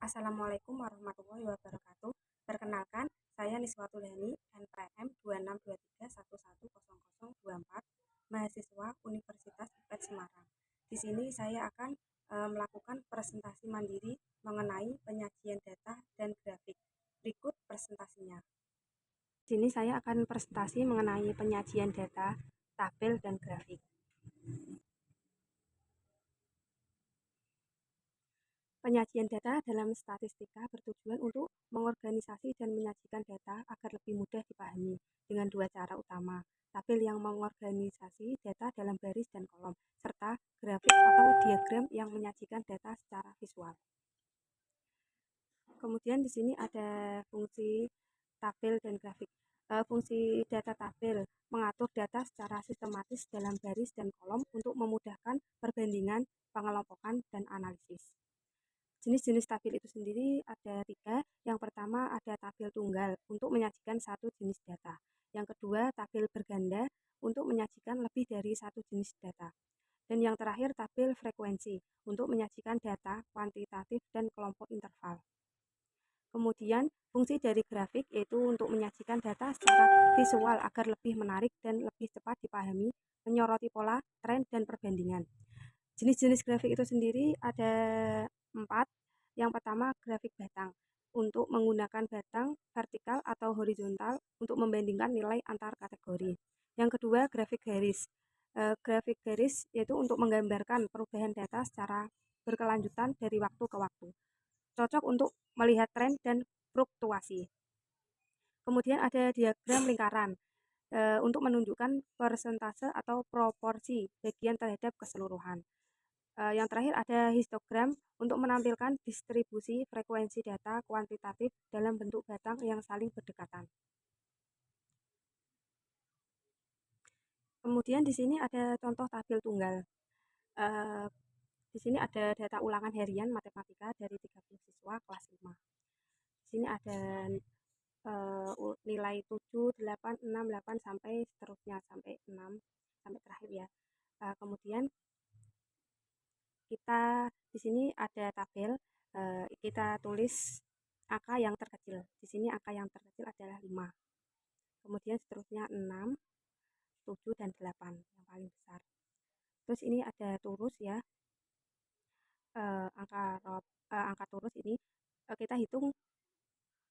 Assalamualaikum warahmatullahi wabarakatuh. Perkenalkan, saya Niswatul Hani, NPM 2623110024, mahasiswa Universitas IPET Semarang. Di sini saya akan melakukan presentasi mandiri mengenai penyajian data dan grafik. Berikut presentasinya. Di sini saya akan presentasi mengenai penyajian data, tabel, dan grafik. Penyajian data dalam statistika bertujuan untuk mengorganisasi dan menyajikan data agar lebih mudah dipahami dengan dua cara utama, tabel yang mengorganisasi data dalam baris dan kolom, serta grafik atau diagram yang menyajikan data secara visual. Kemudian di sini ada fungsi tabel dan grafik. Fungsi data tabel mengatur data secara sistematis dalam baris dan kolom untuk memudahkan perbandingan, pengelompokan, dan analisis. Jenis-jenis tabel itu sendiri ada 3. Yang pertama ada tabel tunggal untuk menyajikan satu jenis data. Yang kedua tabel berganda untuk menyajikan lebih dari satu jenis data. Dan yang terakhir tabel frekuensi untuk menyajikan data kuantitatif dan kelompok interval. Kemudian fungsi dari grafik yaitu untuk menyajikan data secara visual agar lebih menarik dan lebih cepat dipahami, menyoroti pola, tren, dan perbandingan. Jenis-jenis grafik itu sendiri ada 4. Yang pertama grafik batang untuk menggunakan batang vertikal atau horizontal untuk membandingkan nilai antar kategori. Yang kedua grafik garis. Grafik garis yaitu untuk menggambarkan perubahan data secara berkelanjutan dari waktu ke waktu. Cocok untuk melihat tren dan fluktuasi. Kemudian ada diagram lingkaran untuk menunjukkan persentase atau proporsi bagian terhadap keseluruhan. Yang terakhir ada histogram untuk menampilkan distribusi frekuensi data kuantitatif dalam bentuk batang yang saling berdekatan. Kemudian di sini ada contoh tabel tunggal. Di sini ada data ulangan harian matematika dari 30 siswa kelas 5. Di sini ada nilai 7, 8, 6, 8 sampai seterusnya sampai 6 sampai terakhir ya. Kemudian kita di sini ada tabel, kita tulis angka yang terkecil. Di sini angka yang terkecil adalah 5. Kemudian seterusnya 6, 7, dan 8 yang paling besar. Terus ini ada turus ya. Angka turus ini kita hitung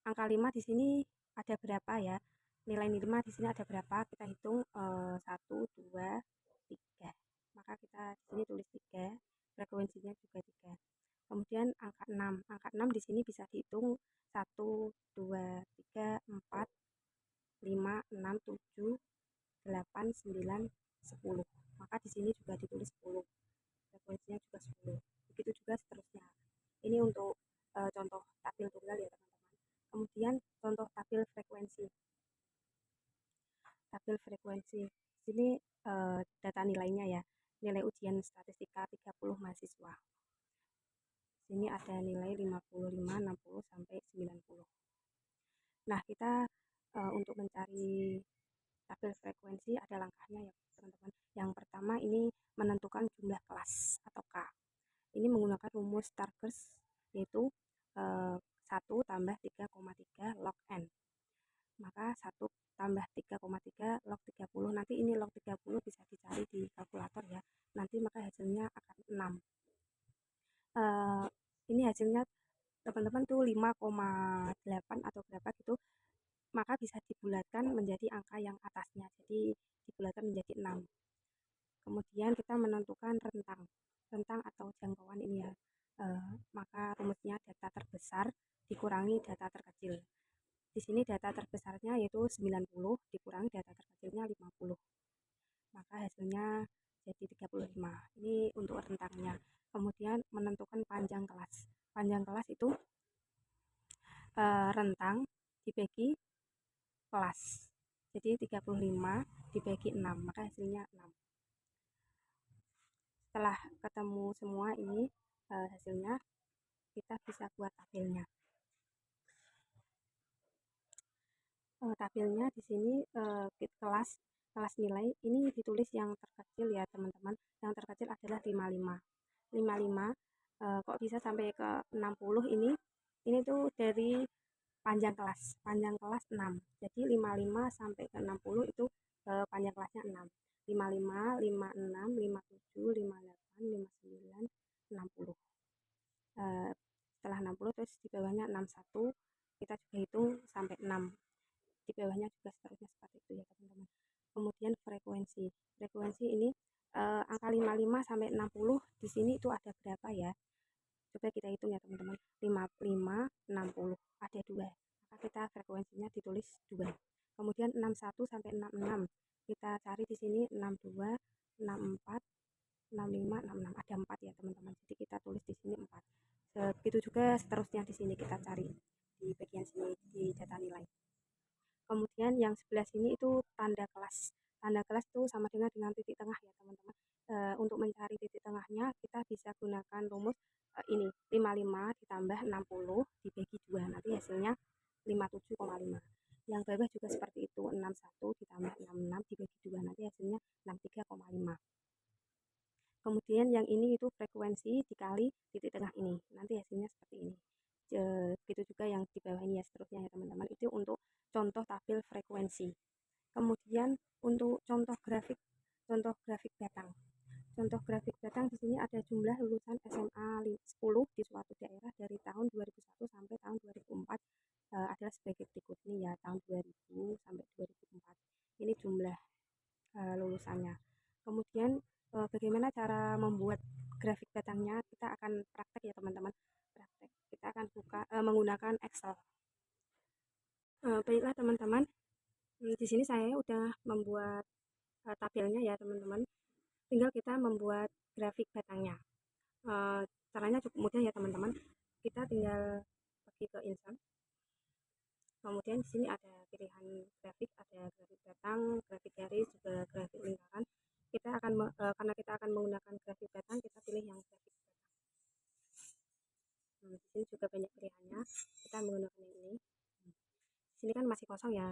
angka 5 di sini ada berapa ya. Nilai 5 di sini ada berapa? Kita hitung 1, 2, 3. Maka kita di sini tulis 3. Frekuensinya juga 3. Kemudian angka 6. Angka 6 di sini bisa dihitung 1, 2, 3, 4, 5, 6, 7, 8, 9, 10. Maka di sini juga ditulis 10. Frekuensinya juga 10. Begitu juga seterusnya. Ini untuk contoh tabel tunggal ya teman-teman. Kemudian contoh tabel frekuensi. Tabel frekuensi. Sini data nilainya ya. Nilai ujian statistika 30 mahasiswa. Sini ada nilai 55, 60 sampai 90. Nah, kita untuk mencari tabel frekuensi ada langkahnya ya, teman-teman. Yang pertama ini menentukan jumlah kelas atau K. Ini menggunakan rumus Stargers yaitu 1 tambah 3,3 log N. Maka 1 tambah 3,3 log 30. Nanti ini log 30 bisa dicari di kalkulator ya. Nanti maka hasilnya akan 6. Ini hasilnya teman-teman tuh 5,8 atau berapa gitu. Maka bisa dibulatkan menjadi angka yang atasnya. Jadi dibulatkan menjadi 6. Kemudian kita menentukan rentang atau jangkauan ini ya. Maka rumusnya data terbesar dikurangi data terkecil. Di sini data terbesarnya yaitu 90 dikurangi data terkecilnya 50. Maka hasilnya jadi 35. Ini untuk rentangnya. Kemudian menentukan panjang kelas. Panjang kelas itu rentang dibagi kelas. Jadi 35 dibagi 6, maka hasilnya 6. Setelah ketemu semua ini hasilnya, kita bisa buat tabelnya. Tabelnya di sini kelas nilai ini ditulis yang terkecil ya teman-teman. Yang terkecil adalah 55. 55 kok bisa sampai ke 60 ini Ini tuh dari panjang kelas 6. Jadi 55 sampai ke 60 itu panjang kelasnya 6. 55, 56, 57, 58, 59, 60. Eh, Setelah 60 terus di bawahnya 61, kita juga hitung sampai 6. Di bawahnya juga seterusnya seperti itu ya teman-teman. Kemudian frekuensi. Frekuensi ini angka 55 sampai 60 di sini itu ada berapa ya? Coba kita hitung ya teman-teman. 55, 60 ada 2. Maka kita frekuensinya ditulis 2. Kemudian 61 sampai 66. Kita cari di sini 62, 64, 65, 66. Ada 4 ya teman-teman. Jadi kita tulis di sini 4. Begitu juga seterusnya di sini kita cari di bagian sini di data nilai. Kemudian yang sebelah sini itu tanda kelas. Tanda kelas itu sama dengan titik tengah ya teman-teman. Untuk mencari titik tengahnya kita bisa gunakan rumus ini 55 ditambah 60 dibagi 2. Nanti hasilnya 57,5. Yang bawah juga seperti itu, 61 ditambah 66 dibagi 2. Nanti hasilnya 63,5. Kemudian yang ini itu frekuensi dikali titik tengah ini. Nanti hasilnya seperti ini. Begitu juga yang di bawah ini ya seterusnya ya teman-teman. Itu untuk contoh tabel frekuensi. Kemudian untuk contoh grafik batang. Contoh grafik batang di sini ada jumlah lulusan SMA 10 di suatu daerah dari tahun 2001 sampai tahun 2004 adalah sebagai berikut ini ya, tahun 2000 sampai 2004. Ini jumlah lulusannya. Kemudian bagaimana cara membuat grafik batangnya? Kita akan praktek ya teman-teman. Praktek. Kita akan buka menggunakan Excel. Baiklah teman-teman, di sini saya udah membuat tabelnya ya teman-teman. Tinggal kita membuat grafik batangnya. Caranya cukup mudah ya teman-teman. Kita tinggal pergi ke insert. Kemudian di sini ada pilihan grafik, ada grafik batang, grafik garis, juga grafik lingkaran. Kita akan karena kita akan menggunakan grafik batang, kita pilih yang grafik batang. Di sini juga banyak pilihannya. Kita menggunakan yang ini. Di sini kan masih kosong ya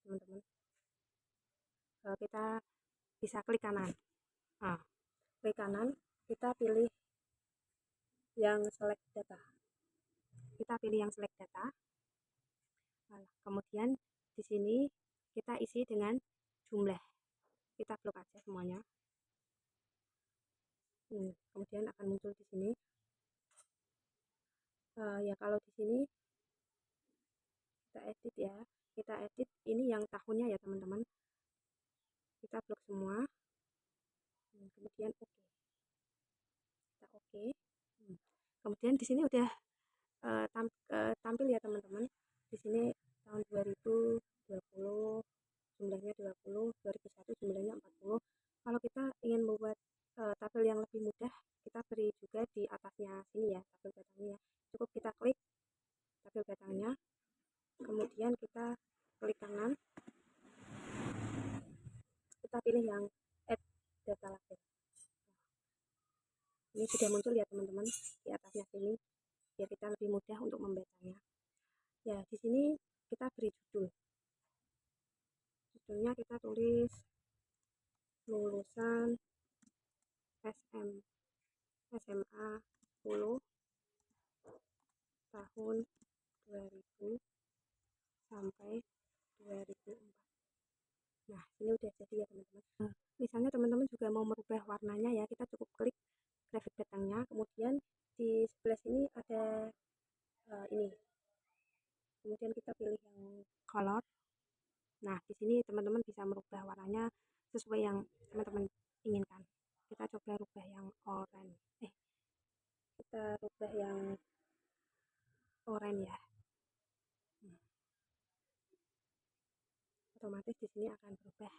teman-teman. Kita bisa klik kanan. Nah, klik kanan, kita pilih yang select data. Kita pilih yang select data. Nah, kemudian di sini kita isi dengan jumlah. Kita blok aja semuanya. Kemudian akan muncul di sini. Ya kalau di sini kita edit ya. Kita edit ini yang tahunnya ya teman-teman. Kita blok semua. Kemudian oke. Kita oke. Kemudian di sini udah tampil ya teman-teman. Di sini tahun 2020 jumlahnya 20, 2001 jumlahnya 40. Kalau kita ingin membuat tabel yang lebih mudah, kita beri juga di atasnya sini ya, tabel batangnya. Cukup kita klik tabel batangnya, kemudian kita klik kanan, kita pilih yang add data label. Ini sudah muncul ya teman-teman di atasnya sini, biar kita lebih mudah untuk membacanya. Ya, di sini kita beri judul. Judulnya kita tulis lulusan SMA 10 tahun 2000 sampai 2004. Nah, ini udah jadi ya teman-teman. Misalnya teman-teman juga mau merubah warnanya ya, kita cukup klik grafik batangnya, kemudian di sebelah sini ada ini. Kemudian kita pilih yang color. Nah, di sini teman-teman bisa merubah warnanya sesuai yang teman-teman inginkan. Kita coba rubah yang oranye. Kita rubah yang oranye ya. Otomatis di sini akan berubah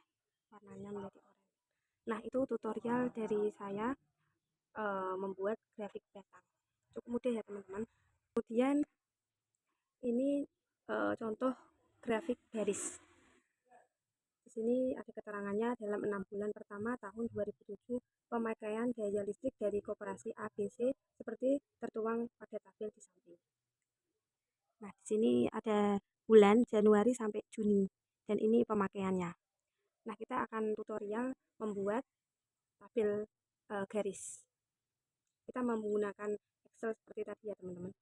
warnanya menjadi oranye. Nah, itu tutorial dari saya membuat grafik batang. Cukup mudah ya teman-teman. Kemudian ini contoh grafik garis. Di sini ada keterangannya dalam 6 bulan pertama tahun 2007 pemakaian daya listrik dari koperasi ABC seperti tertuang pada tabel di samping. Nah, di sini ada bulan Januari sampai Juni dan ini pemakaiannya. Nah, kita akan tutorial membuat tabel garis. Kita menggunakan Excel seperti tadi ya teman-teman.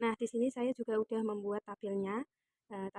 Nah, di sini saya juga udah membuat tabelnya.